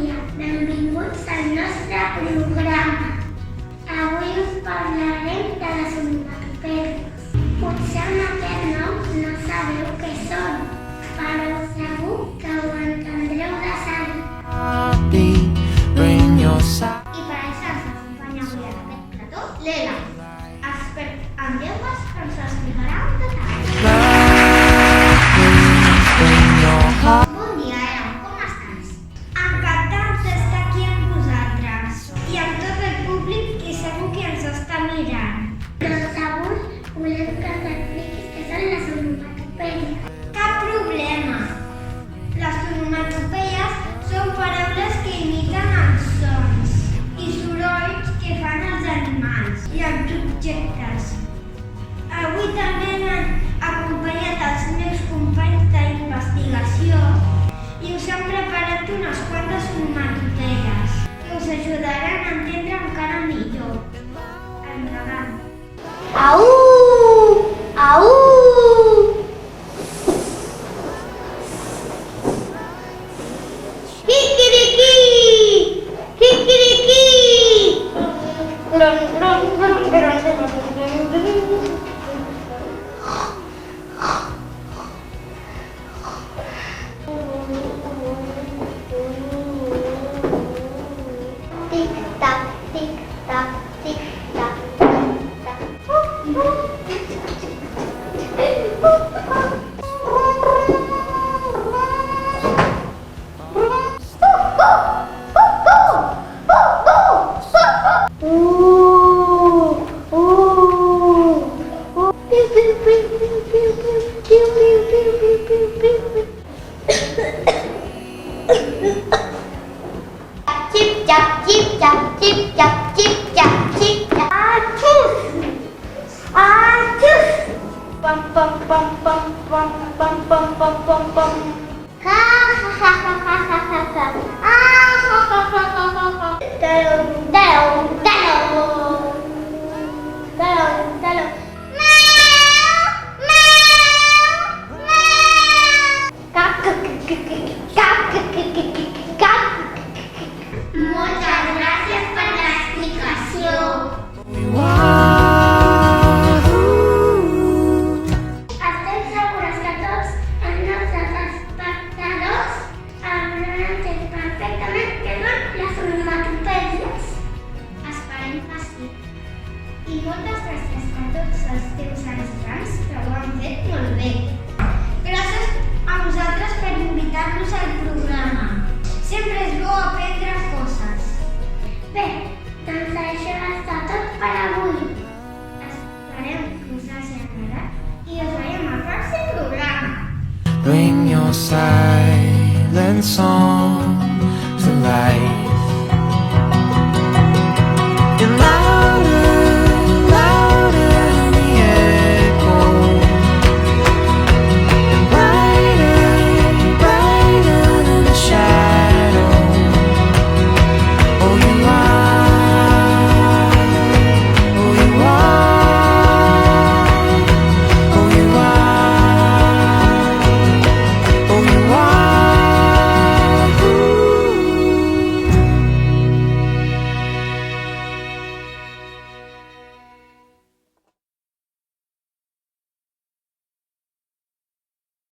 dia, benvinguts al nostre programa. Avui us parlarem de les onomatopeies. Potser amb aquest nom no sabeu què són, però segur que ho entendreu de seguida. I per això ens acompanya avui en aquest plató l'Ela, expert en llengües que ens explicarà en detall. Bon dia, Ela, com estàs? Encantats d'estar aquí amb vosaltres i amb tot el públic que segur que ens està mirant. Doncs avui volem que ens expliquis què són les onomatopeies. Cap problema. Les onomatopeies són paraules que imiten els sons i sorolls que fan els animals i els objectes. Avui també m'han acompanyat els meus companys d'investigació i us han preparat unes quantes onomatopeies que us ajudaran a entendre encara millor. Endavant. Au! Au! Kikiriki! Kikiriki! Tic-tac, tic-tac, tic-tac, tic-tac. Chip chap, chip chap, chip chap, chip chap, chip chap. Achoo! Achoo! Pum pum pum pum pum pum pum pum pum pum. Ha ha ha ha ha ha ha ha. Ah ha ha ha ha ha ha. Down down down. Down down. Meow meow meow. Kak kak kak kak kak kak. Moltes gràcies per l'explicació. Estem segures que tots els nostres espectadors hauran entès perfectament què són les onomatopeies. Esperem que sí. I moltes gràcies a tots els teus estudiants que ho han fet molt bé. Gràcies a vosaltres per invitar-nos al programa. Sempre és bo aprendre coses. Bé, doncs això ha estat tot per avui. Esperem que us hagi agradat i us veiem al pròxim programa. Bring your silent song.